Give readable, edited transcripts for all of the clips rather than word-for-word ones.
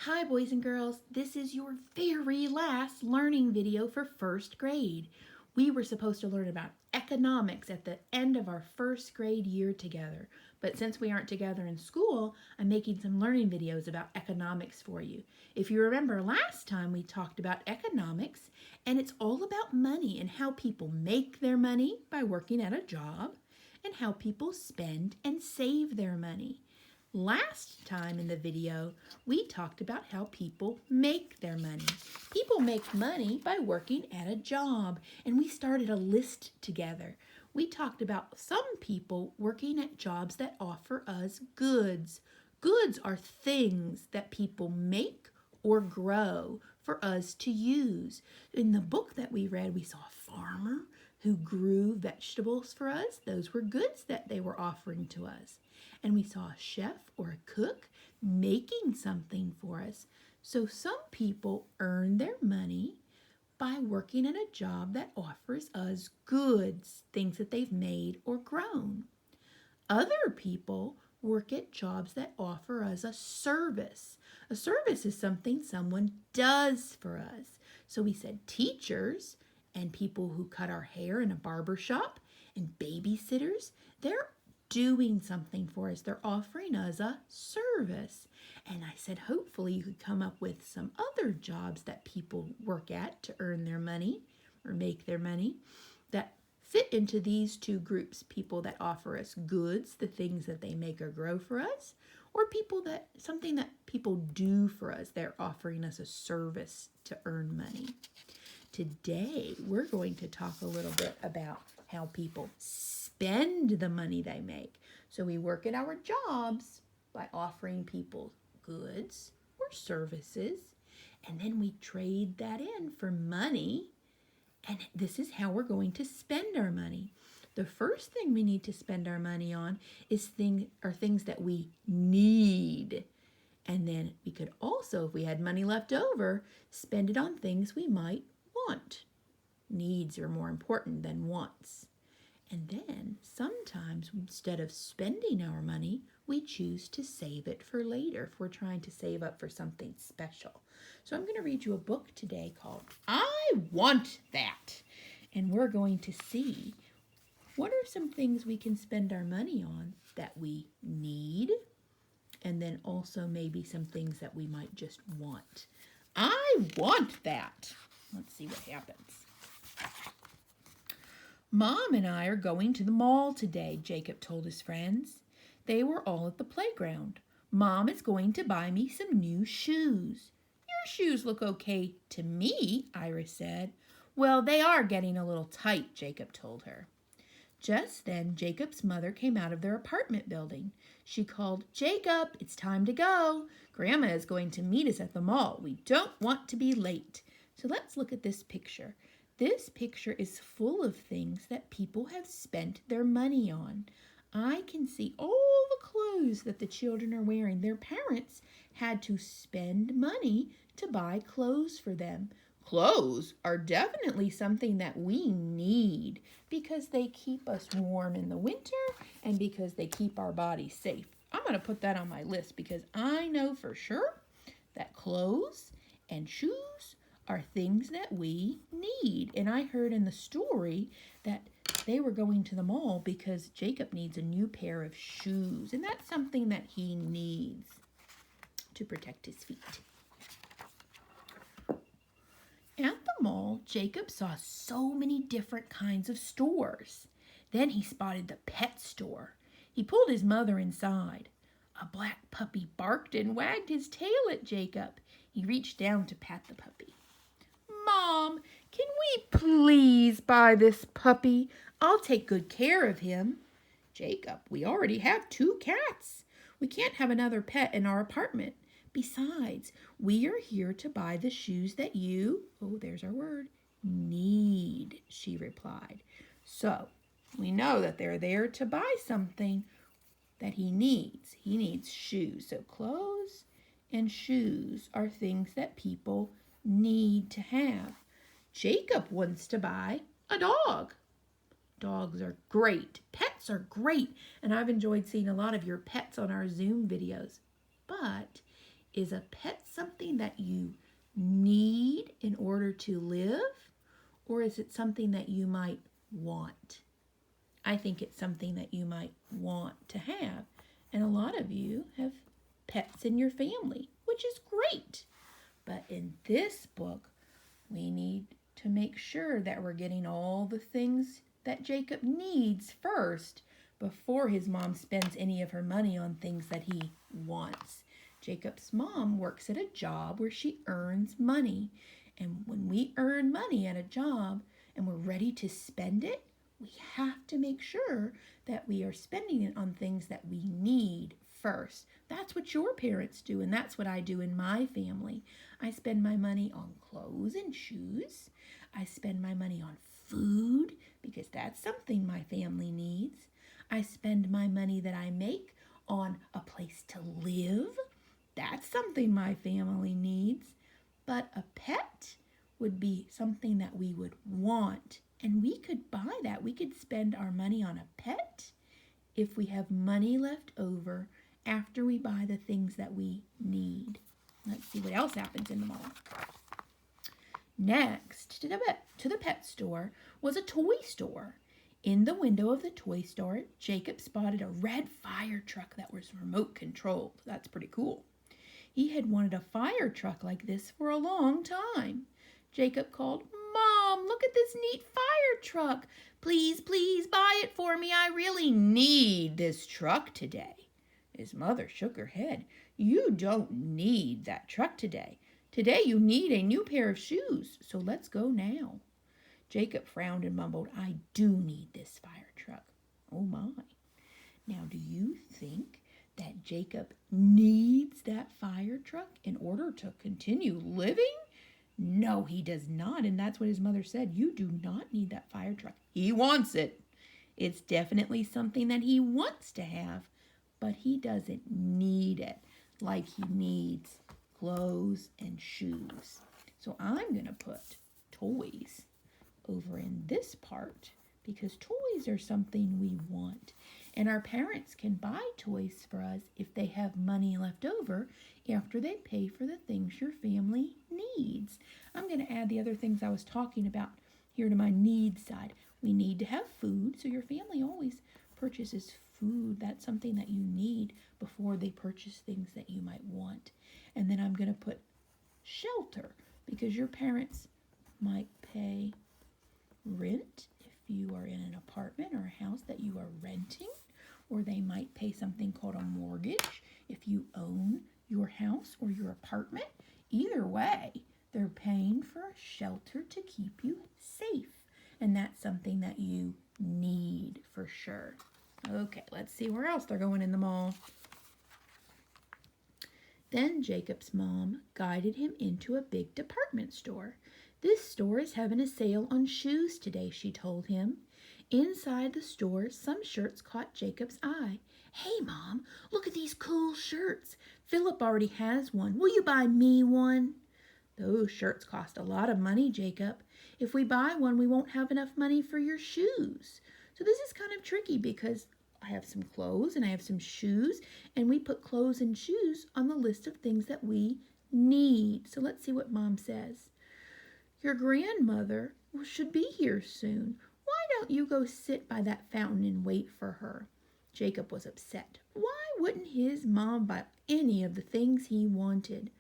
Hi boys and girls, this is your very last learning video for first grade. We were supposed to learn about economics at the end of our first grade year together, but since we aren't together in school, I'm making some learning videos about economics for you. If you remember last time we talked about economics, and it's all about money and how people make their money by working at a job, and how people spend and save their money. Last time in the video, we talked about how people make their money. People make money by working at a job, and we started a list together. We talked about some people working at jobs that offer us goods. Goods are things that people make or grow for us to use. In the book that we read, we saw a farmer who grew vegetables for us. Those were goods that they were offering to us. And we saw a chef or a cook making something for us. So some people earn their money by working at a job that offers us goods, things that they've made or grown. Other people work at jobs that offer us a service. A service is something someone does for us. So we said teachers and people who cut our hair in a barber shop and babysitters, they're doing something for us. They're offering us a service. And I said, hopefully you could come up with some other jobs that people work at to earn their money or make their money that fit into these two groups. People that offer us goods, the things that they make or grow for us, or something that people do for us. They're offering us a service to earn money. Today, we're going to talk a little bit about how people spend the money they make. So we work at our jobs by offering people goods or services, and then we trade that in for money, and this is how we're going to spend our money. The first thing we need to spend our money on are things that we need. And then we could also, if we had money left over, spend it on things we might want. Needs are more important than wants. And then sometimes instead of spending our money, we choose to save it for later if we're trying to save up for something special. So I'm going to read you a book today called I Want That. And we're going to see what are some things we can spend our money on that we need, and then also maybe some things that we might just want. I want that. Let's see what happens. Mom and I are going to the mall today, Jacob told his friends. They were all at the playground. Mom is going to buy me some new shoes. Your shoes look okay to me, Iris said. Well, they are getting a little tight, Jacob told her. Just then, Jacob's mother came out of their apartment building. She called, Jacob, it's time to go. Grandma is going to meet us at the mall. We don't want to be late. So let's look at this picture. This picture is full of things that people have spent their money on. I can see all the clothes that the children are wearing. Their parents had to spend money to buy clothes for them. Clothes are definitely something that we need because they keep us warm in the winter and because they keep our bodies safe. I'm going to put that on my list because I know for sure that clothes and shoes are things that we need. And I heard in the story that they were going to the mall because Jacob needs a new pair of shoes. And that's something that he needs to protect his feet. At the mall, Jacob saw so many different kinds of stores. Then he spotted the pet store. He pulled his mother inside. A black puppy barked and wagged his tail at Jacob. He reached down to pat the puppy. Mom, can we please buy this puppy? I'll take good care of him. Jacob, we already have 2 cats. We can't have another pet in our apartment. Besides, we are here to buy the shoes that you, there's our word, need, she replied. So, we know that they're there to buy something that he needs. He needs shoes. So, clothes and shoes are things that people need to have. Jacob wants to buy a dog. Dogs are great. Pets are great. And I've enjoyed seeing a lot of your pets on our Zoom videos. But Is a pet something that you need in order to live, or is it something that you might want? I think it's something that you might want to have. And a lot of you have pets in your family, which is great. But in this book, we need to make sure that we're getting all the things that Jacob needs first before his mom spends any of her money on things that he wants. Jacob's mom works at a job where she earns money. And when we earn money at a job and we're ready to spend it, we have to make sure that we are spending it on things that we need first. That's what your parents do, and that's what I do in my family. I spend my money on clothes and shoes. I spend my money on food because that's something my family needs. I spend my money that I make on a place to live. That's something my family needs. But a pet would be something that we would want. And we could buy that. We could spend our money on a pet if we have money left over after we buy the things that we need. Let's see what else happens in the mall. Next to the pet store was a toy store. In the window of the toy store, Jacob spotted a red fire truck that was remote controlled. That's pretty cool. He had wanted a fire truck like this for a long time. Jacob called, "Mom, look at this neat fire truck. Please, please buy it for me. I really need this truck today." His mother shook her head. "You don't need that truck today. Today you need a new pair of shoes, so let's go now." Jacob frowned and mumbled, "I do need this fire truck." Oh my. Now, do you think that Jacob needs that fire truck in order to continue living? No, he does not, and that's what his mother said. You do not need that fire truck. He wants it. It's definitely something that he wants to have, but he doesn't need it like he needs clothes and shoes. So I'm going to put toys over in this part because toys are something we want. And our parents can buy toys for us if they have money left over after they pay for the things your family needs. I'm going to add the other things I was talking about here to my needs side. We need to have food, so your family always purchases food. That's something that you need before they purchase things that you might want. And then I'm going to put shelter because your parents might pay rent if you are in an apartment or a house that you are renting, or they might pay something called a mortgage if you own your house or your apartment. Either way, they're paying for a shelter to keep you safe, and that's something that you need for sure. Okay, let's see where else they're going in the mall. Then Jacob's mom guided him into a big department store. "This store is having a sale on shoes today," she told him. Inside the store, some shirts caught Jacob's eye. "Hey, Mom, look at these cool shirts. Philip already has one. Will you buy me one?" "Those shirts cost a lot of money, Jacob. If we buy one, we won't have enough money for your shoes." So this is kind of tricky because I have some clothes and I have some shoes, and we put clothes and shoes on the list of things that we need. So let's see what Mom says. "Your grandmother should be here soon. Why don't you go sit by that fountain and wait for her?" Jacob was upset. Why wouldn't his mom buy any of the things he wanted?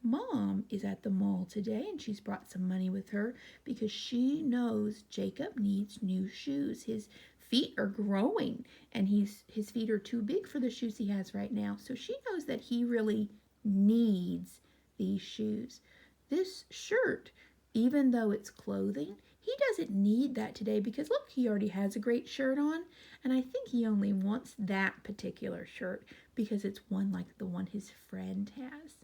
Mom is at the mall today, and she's brought some money with her because she knows Jacob needs new shoes. His feet are growing, and his feet are too big for the shoes he has right now. So she knows that he really needs these shoes. This shirt, even though it's clothing, he doesn't need that today because look, he already has a great shirt on, and I think he only wants that particular shirt because it's one like the one his friend has.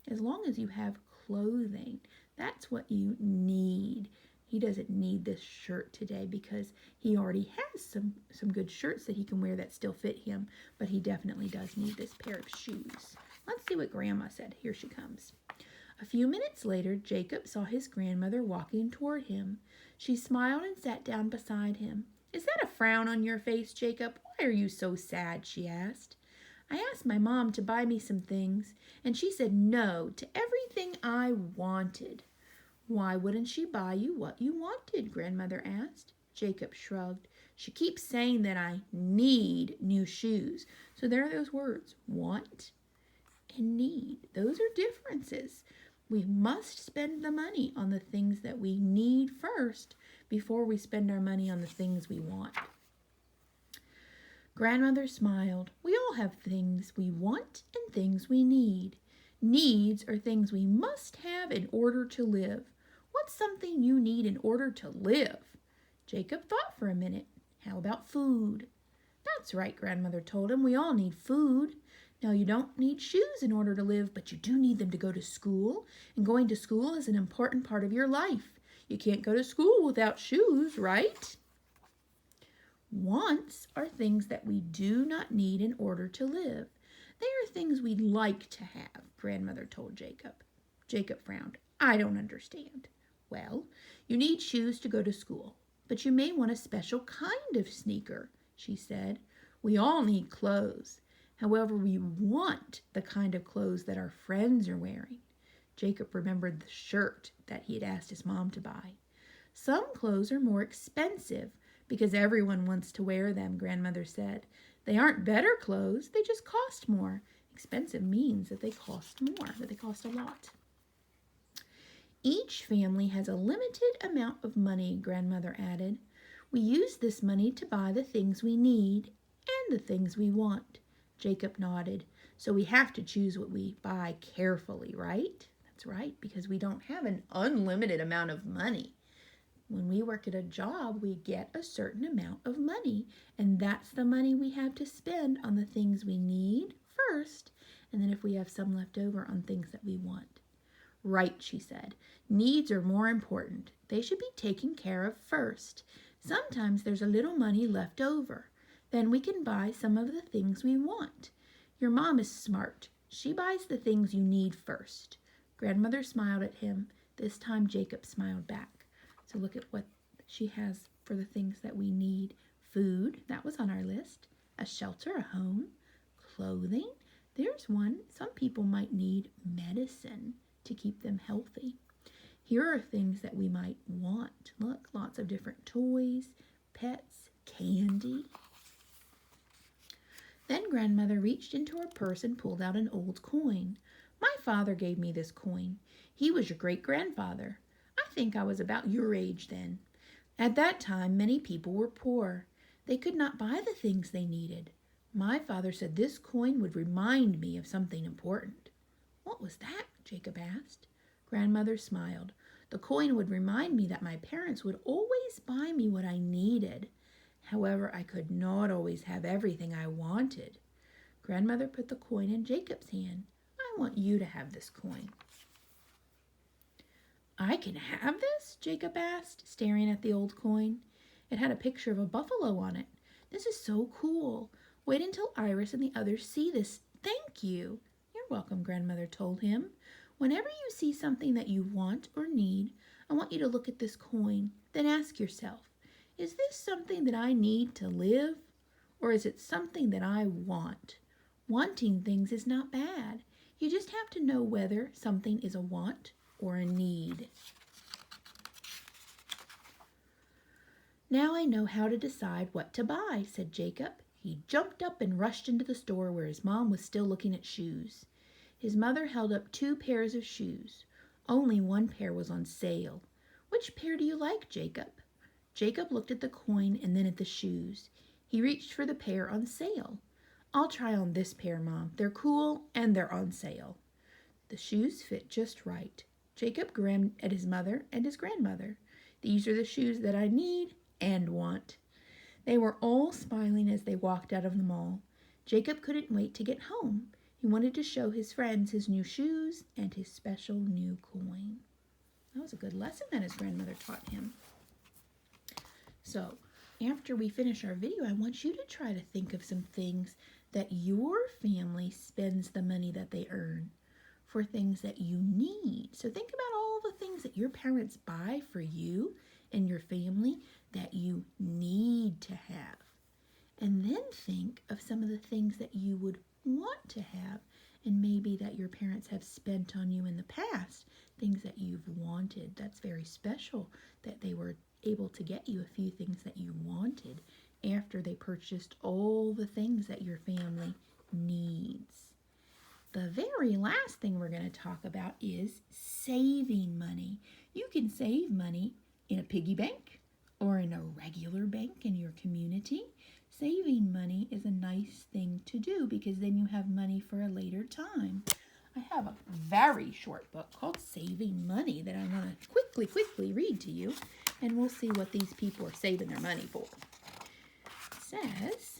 As long as you have clothing, that's what you need. He doesn't need this shirt today because he already has some good shirts that he can wear that still fit him, but he definitely does need this pair of shoes. Let's see what Grandma said. Here she comes. A few minutes later, Jacob saw his grandmother walking toward him. She smiled and sat down beside him. "Is that a frown on your face, Jacob? Why are you so sad?" she asked. I asked my mom to buy me some things, and she said no to everything I wanted. Why wouldn't she buy you what you wanted? Grandmother asked. Jacob shrugged. She keeps saying that I need new shoes. So there are those words, want and need. Those are differences. We must spend the money on the things that we need first before we spend our money on the things we want. Grandmother smiled. We all have things we want and things we need. Needs are things we must have in order to live. What's something you need in order to live? Jacob thought for a minute. How about food? That's right, Grandmother told him. We all need food. Now, you don't need shoes in order to live, but you do need them to go to school. And going to school is an important part of your life. You can't go to school without shoes, right? Wants are things that we do not need in order to live. They are things we'd like to have, Grandmother told Jacob. Jacob frowned. I don't understand. Well, you need shoes to go to school, but you may want a special kind of sneaker, she said. We all need clothes. However, we want the kind of clothes that our friends are wearing. Jacob remembered the shirt that he had asked his mom to buy. Some clothes are more expensive because everyone wants to wear them, Grandmother said. They aren't better clothes, they just cost more. Expensive means that they cost more, that they cost a lot. Each family has a limited amount of money, Grandmother added. We use this money to buy the things we need and the things we want. Jacob nodded. So we have to choose what we buy carefully, right? That's right, because we don't have an unlimited amount of money. When we work at a job, we get a certain amount of money, and that's the money we have to spend on the things we need first, and then if we have some left over, on things that we want. Right, she said. Needs are more important. They should be taken care of first. Sometimes there's a little money left over. Then we can buy some of the things we want. Your mom is smart. She buys the things you need first. Grandmother smiled at him. This time Jacob smiled back. So look at what she has for the things that we need. Food, that was on our list. A shelter, a home. Clothing, there's one. Some people might need medicine to keep them healthy. Here are things that we might want. Look, lots of different toys, pets, candy. Then Grandmother reached into her purse and pulled out an old coin. My father gave me this coin. He was your great-grandfather. I think I was about your age then. At that time, many people were poor. They could not buy the things they needed. My father said this coin would remind me of something important. What was that? Jacob asked. Grandmother smiled. The coin would remind me that my parents would always buy me what I needed. However, I could not always have everything I wanted. Grandmother put the coin in Jacob's hand. I want you to have this coin. I can have this? Jacob asked, staring at the old coin. It had a picture of a buffalo on it. This is so cool. Wait until Iris and the others see this. Thank you. You're welcome, Grandmother told him. Whenever you see something that you want or need, I want you to look at this coin. Then ask yourself, is this something that I need to live? Or is it something that I want? Wanting things is not bad. You just have to know whether something is a want or a need. Now I know how to decide what to buy, said Jacob. He jumped up and rushed into the store where his mom was still looking at shoes. His mother held up 2 pairs of shoes. Only one pair was on sale. Which pair do you like, Jacob? Jacob looked at the coin and then at the shoes. He reached for the pair on sale. I'll try on this pair, Mom. They're cool and they're on sale. The shoes fit just right. Jacob grinned at his mother and his grandmother. These are the shoes that I need and want. They were all smiling as they walked out of the mall. Jacob couldn't wait to get home. He wanted to show his friends his new shoes and his special new coin. That was a good lesson that his grandmother taught him. So, after we finish our video, I want you to try to think of some things that your family spends the money that they earn for things that you need. So think about all the things that your parents buy for you and your family that you need to have. And then think of some of the things that you would want to have, and maybe that your parents have spent on you in the past, things that you've wanted. That's very special that they were able to get you a few things that you wanted after they purchased all the things that your family needs. The very last thing we're going to talk about is saving money. You can save money in a piggy bank or in a regular bank in your community. Saving money is a nice thing to do because then you have money for a later time. I have a very short book called Saving Money that I'm going to quickly read to you, and we'll see what these people are saving their money for. It says,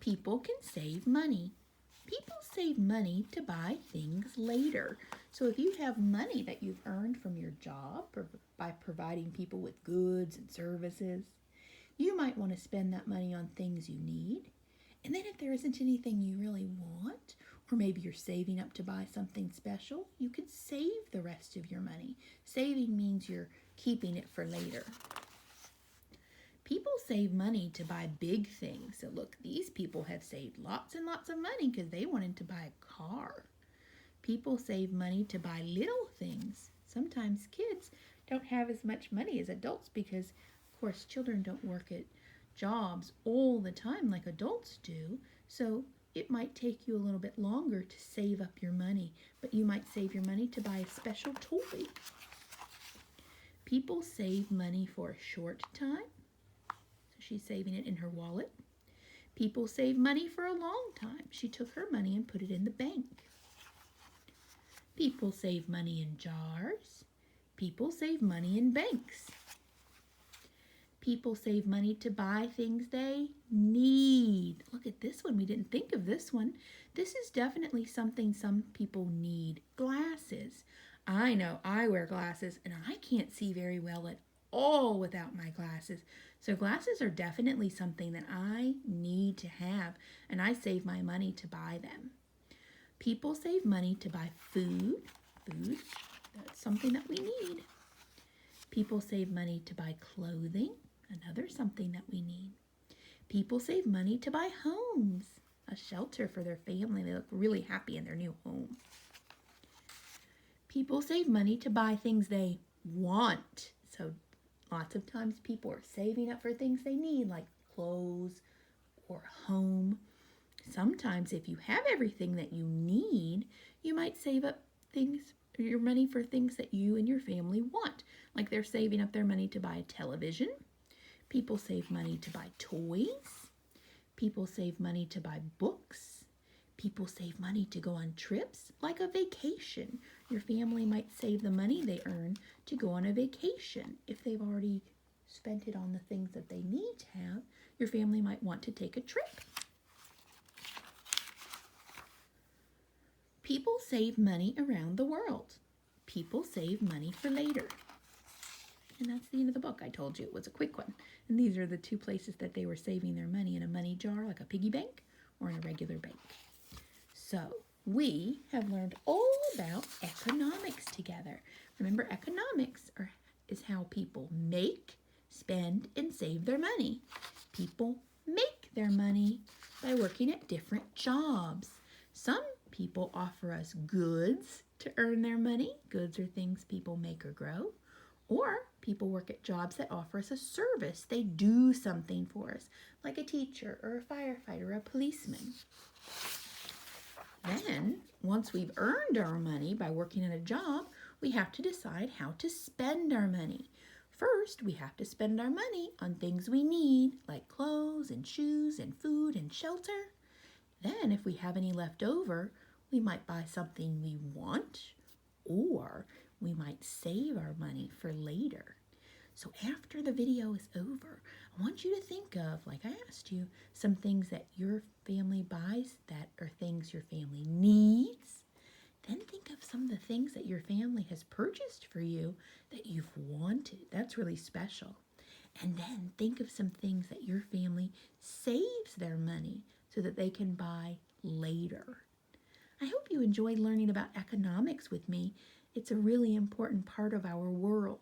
people can save money. People save money to buy things later. So if you have money that you've earned from your job or by providing people with goods and services, you might want to spend that money on things you need. And then if there isn't anything you really want, or maybe you're saving up to buy something special, you could save the rest of your money. Saving means you're keeping it for later. People save money to buy big things. So look, these people have saved lots and lots of money because they wanted to buy a car. People save money to buy little things. Sometimes kids don't have as much money as adults because, of course, children don't work at jobs all the time like adults do. So it might take you a little bit longer to save up your money, but you might save your money to buy a special toy. People save money for a short time. She's saving it in her wallet. People save money for a long time. She took her money and put it in the bank. People save money in jars. People save money in banks. People save money to buy things they need. Look at this one. We didn't think of this one. This is definitely something some people need. Glasses. I know I wear glasses and I can't see very well at all without my glasses. So glasses are definitely something that I need to have, and I save my money to buy them. People save money to buy food. Food, that's something that we need. People save money to buy clothing, another something that we need. People save money to buy homes, a shelter for their family. They look really happy in their new home. People save money to buy things they want. So lots of times people are saving up for things they need, like clothes or a home. Sometimes if you have everything that you need, you might save up your money for things that you and your family want. Like they're saving up their money to buy a television. People save money to buy toys. People save money to buy books. People save money to go on trips, like a vacation. Your family might save the money they earn to go on a vacation. If they've already spent it on the things that they need to have, your family might want to take a trip. People save money around the world. People save money for later. And that's the end of the book. I told you it was a quick one. And these are the two places that they were saving their money, in a money jar like a piggy bank or in a regular bank. So we have learned all about economics together. Remember, economics is how people make, spend, and save their money. People make their money by working at different jobs. Some people offer us goods to earn their money. Goods are things people make or grow. Or people work at jobs that offer us a service. They do something for us, like a teacher or a firefighter or a policeman. Then, once we've earned our money by working at a job, we have to decide how to spend our money. First, we have to spend our money on things we need, like clothes and shoes and food and shelter. Then, if we have any left over, we might buy something we want, or we might save our money for later. So after the video is over, I want you to think of, like I asked you, some things that your family buys that are things your family needs. Then think of some of the things that your family has purchased for you that you've wanted. That's really special. And then think of some things that your family saves their money so that they can buy later. I hope you enjoyed learning about economics with me. It's a really important part of our world.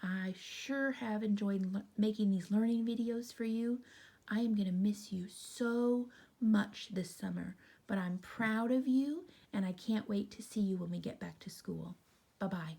I sure have enjoyed making these learning videos for you. I am going to miss you so much this summer, but I'm proud of you and I can't wait to see you when we get back to school. Bye-bye.